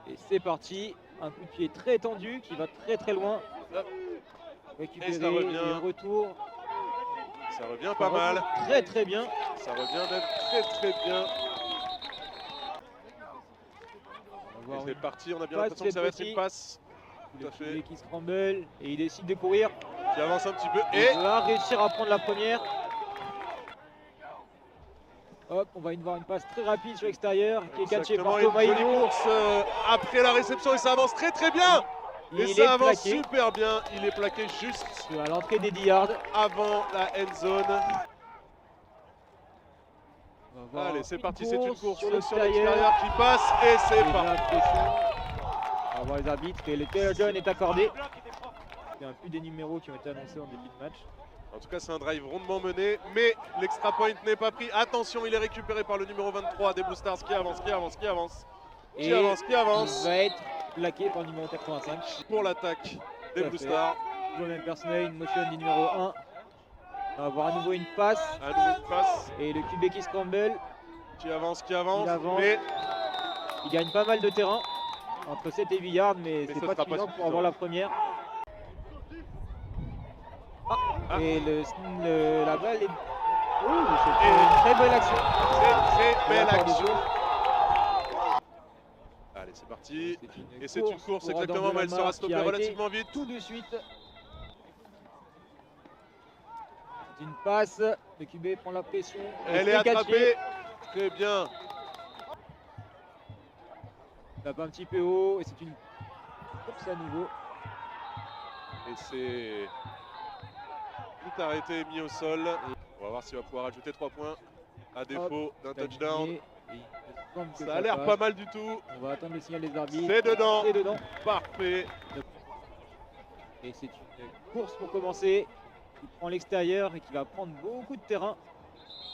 Et c'est parti, un coup de pied très tendu qui va très très loin. Récupérer Et ça revient. et retour. Ça revient pas mal. Très très bien. Ça revient même très bien. Et c'est parti, on a bien l'impression que ça va être une passe. Tout à fait. Qui se crumble et il décide de courir. Qui avance un petit peu Et il va réussir à prendre la première. Hop, on va voir une passe très rapide sur l'extérieur qui est catchée par Thomas Une course après la réception et ça avance très bien. Et ça avance super bien. Il est plaqué juste à l'entrée des 10 yards avant la end zone. Allez, c'est parti, c'est une course sur l'extérieur qui passe et c'est parti. On va voir les arbitres et le tail down est accordé. Il y a plus des numéros qui ont été annoncés en début de match. En tout cas, c'est un drive rondement mené, mais l'extra point n'est pas pris. Attention, il est récupéré par le numéro 23 des Blue Stars qui avance. Il va être plaqué par le numéro 85. Pour l'attaque des Blue Stars. Le même personnel, une motion du numéro 1. On va avoir à nouveau une passe. Et le QB qui se crumble. Qui avance. Mais il gagne pas mal de terrain. Entre 7 et 8 yards, mais c'est pas suffisant pour avoir la première. Et la balle est... c'est une très belle action. Très belle action. Allez, c'est parti. Et c'est une course exactement, mais elle sera stoppée relativement vite. Tout de suite. C'est une passe. Le QB prend la pression. Elle est attrapée. Très bien. Tape un petit peu haut et c'est une course à nouveau. Et c'est tout arrêté et mis au sol. On va voir s'il va pouvoir ajouter 3 points à défaut d'un touchdown. Ça a l'air pas mal du tout. On va attendre le signal des arbitres. C'est dedans. Parfait. Et c'est une course pour commencer. Il prend l'extérieur et qui va prendre beaucoup de terrain.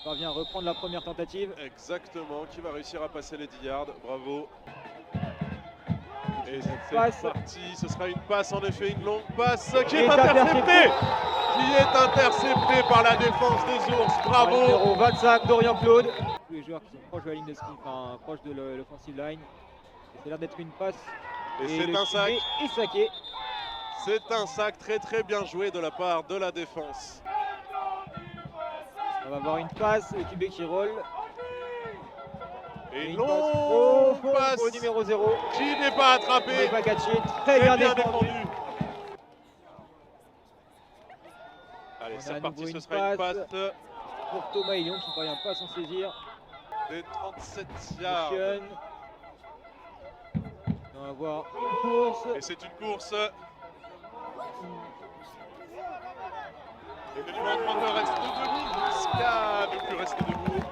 Il parvient à reprendre la première tentative. Exactement, qui va réussir à passer les 10 yards. Bravo. Et c'est parti, ce sera une passe en effet, une longue passe qui est interceptée. Par la défense des Ours, bravo. Numéro 25, Dorian Claude. Tous les joueurs qui sont proches de la ligne de ski, enfin proches de l'offensive line. Et c'est l'air d'être une passe. Et c'est un sac. Et saqué. C'est un sac très bien joué de la part de la défense. On va avoir une passe, le QB qui roule. Et une longue passe au numéro 0. Qui n'est pas attrapé. Qui n'est pas catché. Très bien défendu. Allez, c'est parti, ce sera une passe. Pour Thomas Elion qui ne parvient pas à s'en saisir. Des 37 yards. On va voir une course. Et c'est une course. Et le numéro 32 reste debout. Ska ne plus rester debout.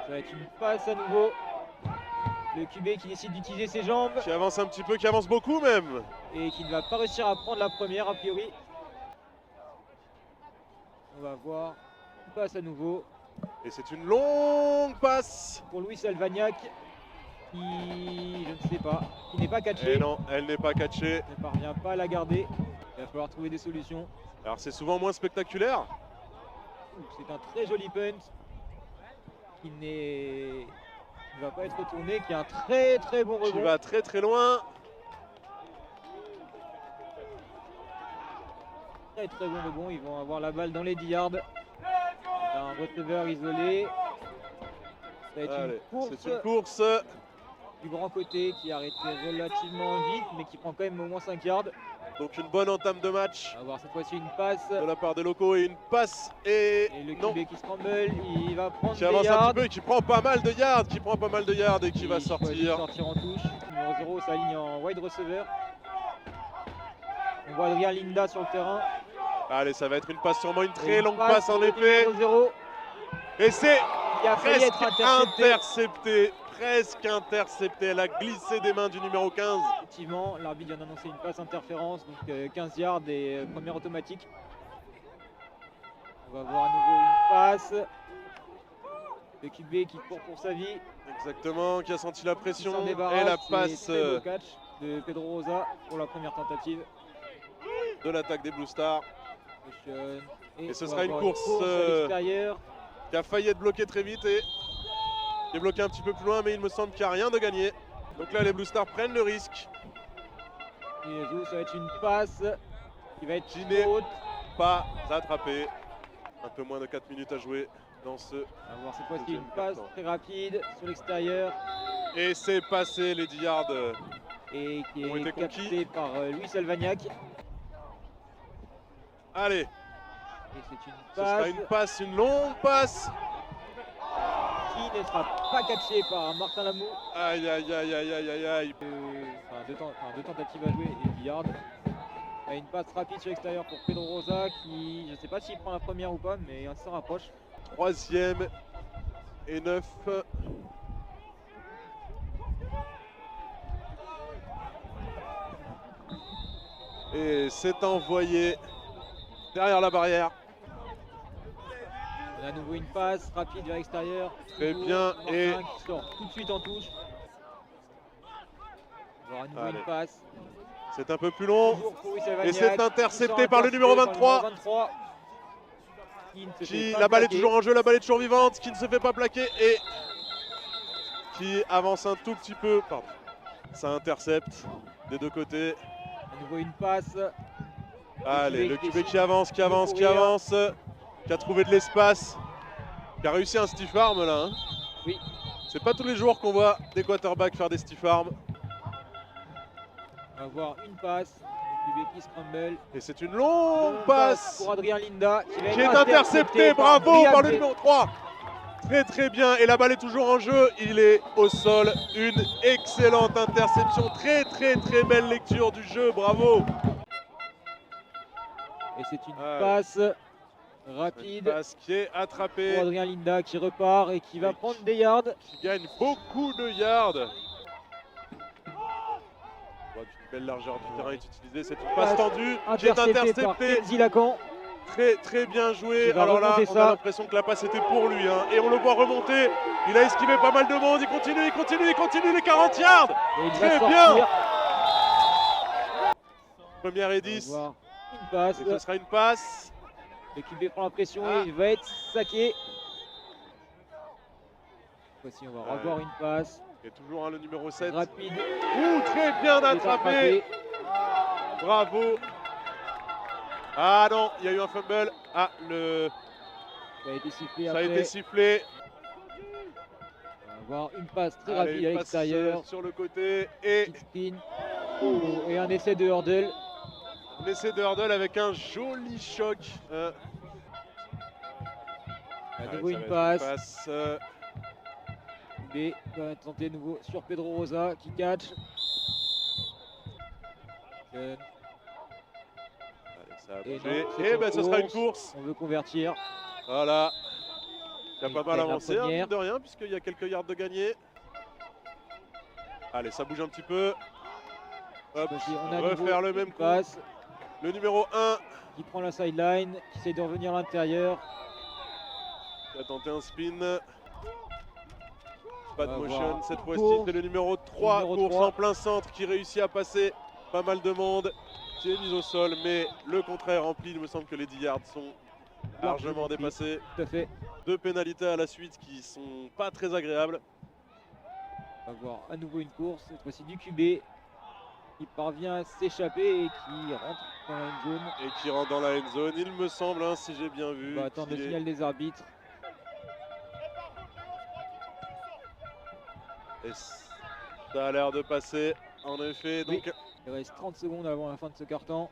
Ça va être une passe à nouveau. Le QB qui décide d'utiliser ses jambes. Qui avance un petit peu, qui avance beaucoup même. Et qui ne va pas réussir à prendre la première a priori. On va voir une passe à nouveau. Et c'est une longue passe. Pour Louis Salvagnac. Qui, je ne sais pas, qui n'est pas catché. Et non, elle n'est pas catchée. Ne parvient pas à la garder. Il va falloir trouver des solutions. Alors c'est souvent moins spectaculaire. C'est un très joli punt. Qui ne va pas être retourné, qui a un très bon rebond. Qui va très loin. Très bon rebond, ils vont avoir la balle dans les 10 yards. Un receveur isolé. Ça va être c'est une course. Du grand côté qui a arrêté relativement vite, mais qui prend quand même au moins 5 yards. Donc une bonne entame de match. On va voir cette fois-ci une passe. De la part des locaux et une passe et le QB qui se crumble, il va prendre qui avance un petit peu, qui prend pas mal de yards, et qui va sortir. Sortir en touche. Numéro 0 s'aligne en wide receiver. On voit Adrien Linda sur le terrain. Allez, ça va être une passe, sûrement une très longue passe en effet. 0. Et c'est presque intercepté. Presque intercepté. Elle a glissé des mains du numéro 15. Effectivement, l'arbitre vient d'annoncer une passe interférence, donc 15 yards et première automatique. On va voir à nouveau une passe. Le QB qui court pour sa vie. Exactement, qui a senti la pression. Et la passe beau catch de Pedro Rosa pour la première tentative. De l'attaque des Blue Stars. Et ce sera une course qui a failli être bloquée très vite et qui est bloquée un petit peu plus loin, mais il me semble qu'il n'y a rien de gagné. Donc là, les Blue Stars prennent le risque. Et ça va être une passe qui va être Ginet. haute. Pas attrapé. Un peu moins de 4 minutes à jouer dans ce. On va voir cette fois-ci deuxième une passe quart-temps. très rapide sur l'extérieur Et c'est passé, les 10 yards. et qui Ont est été capté conquis. par Luis Alvagnac. Allez, Et c'est une ce sera passe une passe, une longue passe. qui ne sera pas catchée par Martin Lamou. Aïe, aïe, aïe, aïe, aïe, aïe, aïe. Deux tentatives à jouer et 10 yards. Et une passe rapide sur l'extérieur pour Pedro Rosa qui, je ne sais pas s'il prend la première ou pas, mais il s'en rapproche. 3e et 9. Et c'est envoyé derrière la barrière. On a à nouveau une passe rapide vers l'extérieur. Très Toujours bien, Martin et- qui sort tout de suite en touche. On va avoir à nouveau Allez. une passe. C'est un peu plus long. Toujours pour Luis Et Alvagnac, c'est qui intercepté sort par le numéro intercepté par 23. le numéro 23, qui ne se fait pas La balle est plaquer. toujours en jeu, la balle est toujours vivante, qui ne se fait pas plaquer et qui avance un tout petit peu. Pardon. Ça intercepte des deux côtés. À nouveau une passe. Allez, le qui QB qui avance, qui avance, qui avance, qui a trouvé de l'espace, qui a réussi un stiff arm là. Hein. Oui. C'est pas tous les jours qu'on voit des quarterbacks faire des stiff arms. On va voir une passe. Le QB qui scramble. Et c'est une longue passe pour Adrien Linda qui est interceptée. Bravo par le numéro 3. Très très bien. Et la balle est toujours en jeu. Il est au sol. Une excellente interception. Très très très belle lecture du jeu. Bravo. Et c'est une Ouais. passe Une rapide passe qui est pour attrapée, Adrien Linda qui repart et qui va Et prendre des yards. qui gagne beaucoup de yards. Une belle largeur du terrain est utilisée. C'est une passe tendue qui est Intercepté par interceptée. Kenzie Lacan. Très très bien joué. Qui va Alors là, remonter on ça. a l'impression que la passe était pour lui. Hein. Et on le voit remonter. Il a esquivé pas mal de monde. Il continue, il continue, il continue les 40 yards. Et il Très va bien. sortir. Première et On va 10. voir une passe. Et ce sera une passe. Le QB prend la pression Ah. et il va être saqué. Voici, on va Ouais. revoir une passe Et toujours le numéro 7. rapide. Ouh, très bien Il est attrapé. attrapé. Bravo. Ah non, il y a eu un fumble. Ah, Ça a été sifflé ça a après. été sifflé. On va voir une passe très Allez, rapide à une passe, l'extérieur. sur le côté. Et Petite spin. Oh, et un essai de hurdle. on essaie de hurdle avec un joli choc. À Allez, nouveau ça une va être passe. QB. B va tenter de nouveau sur Pedro Rosa qui catch. Allez, ça a Et bougé. non, c'est Et une ben ce sera une course. course. On veut convertir. Voilà. Il a Il pas mal prenne la avancé, hein, première. mine de rien, puisqu'il y a quelques yards de gagné. Allez, ça bouge un petit peu. Hop, Voici, on a à refaire nouveau le une même coup. passe Le numéro 1 qui prend la sideline, qui essaie de revenir à l'intérieur. qui a tenté un spin. Pas de On va motion voir cette une fois-ci. course. C'est le numéro 3, Numéro course 3. en plein centre qui réussit à passer pas mal de monde. Qui est mis au sol, mais le contrat est rempli. Il me semble que les 10 yards sont largement pris. dépassés. Tout à fait. Deux pénalités à la suite qui sont pas très agréables. On va voir à nouveau une course, cette fois-ci du QB qui parvient à s'échapper et qui rentre dans la end zone. Et qui rentre dans la end zone, il me semble, hein, si j'ai bien vu. On va attendre le qu'il est- signal des arbitres. Et ça a l'air de passer, en effet. Oui. Donc, Il reste 30 secondes avant la fin de ce carton.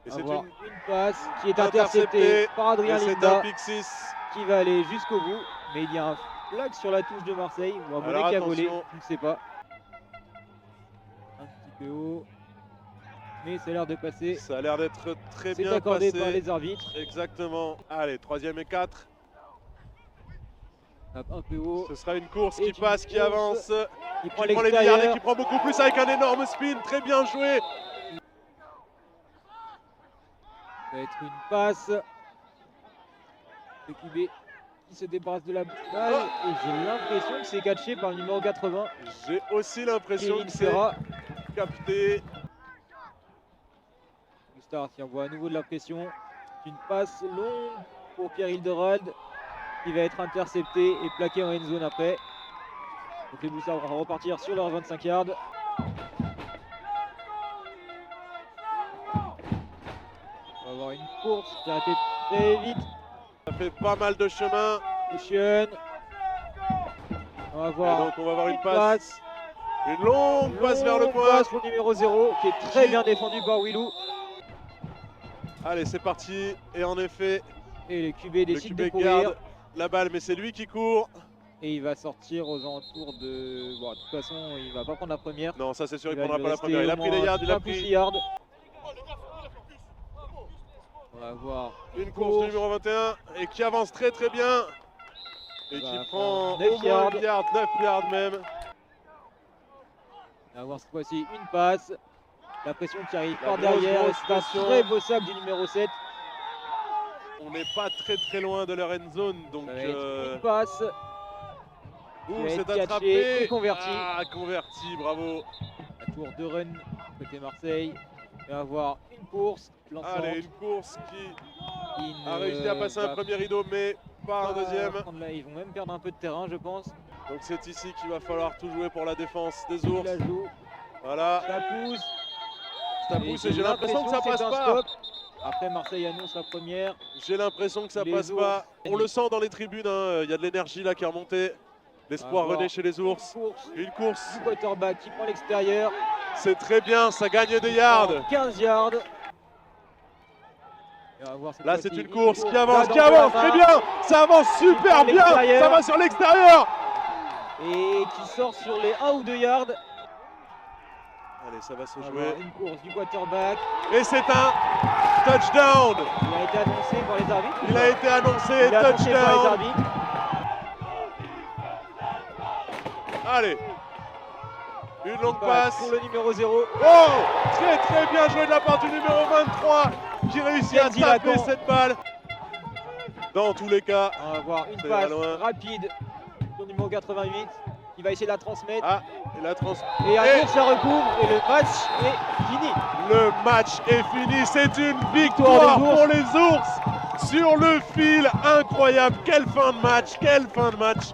et On c'est va voir une, une passe qui est interceptée. interceptée par Adrien et c'est Linda un pick 6. qui va aller jusqu'au bout. Mais il y a un flag sur la touche de Marseille ou un volet Alors qui a volé, attention. je ne sais pas. Un petit peu haut. Mais ça a l'air de passer. Ça a l'air d'être très C'est bien accordé passé. par les arbitres. Exactement. Allez, 3e et 4. Tape un peu haut. Ce sera une course Et qui une passe, qui course avance, Qui qui prend prend les milliards et l'extérieur. qui prend beaucoup plus avec un énorme spin. Très bien joué. Ça va être une passe. Le QB qui se débarrasse de la balle. Et j'ai l'impression que c'est catché par le numéro 80. J'ai aussi l'impression Kevin que c'est Ferrat. capté. Le Star qui envoie à nouveau de la pression. Une passe longue pour Pierre Hilderald qui va être intercepté et plaqué en end zone après. Donc les Boussards vont repartir sur leurs 25 yards. On va avoir une course qui a été très vite. Ça fait pas mal de chemin. Cushion. On va Et voir donc on va avoir une passe. Une longue passe vers le longue point. passe pour le numéro 0 qui est très bien défendu par Willou. Allez, c'est parti. Et en effet, Et les QB le décident de QB courir. garde la balle, mais c'est lui qui court. Et il va sortir aux alentours de... Bon, de toute façon, il va pas prendre la première. Non, ça c'est sûr, il va prendra lui pas la rester première. Il a au pris les moins yards, il a 5 ou 6 pris yards. On va voir une course du numéro 21 et qui avance très très bien. Et va qui prendre prend 9 au moins yards. 9 yards même. On va voir cette fois-ci une passe. La pression qui arrive La par grosse, derrière. grosse C'est un pression. très beau sac du numéro 7. On n'est pas très très loin de leur end zone, donc Ça va être une passe. va c'est être catché attrapé. et converti. Ah, converti, bravo. La tour de run côté Marseille. On va avoir une course lançante Allez, une course qui qui a ne réussi à passer un va premier rideau, mais pas un pas deuxième. prendre là. Ils vont même perdre un peu de terrain, je pense. Donc c'est ici qu'il va falloir tout jouer pour la défense des Il ours. la joue, Voilà, ça pousse. ça pousse et j'ai l'impression que ça c'est passe un pas. stop. Après, Marseille annonce la première. J'ai l'impression que ça Les passe ours. pas. On le sent dans les tribunes, hein. Il y a de l'énergie là qui est remontée. L'espoir On va renaît voir chez les ours. Course Une course, du quarterback qui prend l'extérieur. c'est très bien, ça gagne des yards. 15 yards. Et on va voir cette Là fois-ci c'est une course qui avance, là, dans la très main. bien. Ça avance super bien, l'extérieur. ça va sur l'extérieur. Et qui sort sur les 1 ou 2 yards. Allez, ça va se On va jouer. voir une course du quarterback. Et c'est un touchdown. Il a été annoncé par les arbitres. Il a été annoncé, Il est annoncé par les touchdown. arbitres. Allez, une longue passe. Pour le numéro 0. Oh, très très bien joué de la part du numéro 23 qui réussit à Kenzie taper Lacan. cette balle. Dans tous les cas, On va voir une C'est passe loin. rapide pour le numéro 88. Il va essayer de la transmettre. ah, et la trans. Et un Et- course, ça recouvre. Et le match est fini. Le match est fini, c'est une Victoire victoire des ours. pour les ours sur le fil, incroyable, quelle fin de match, quelle fin de match.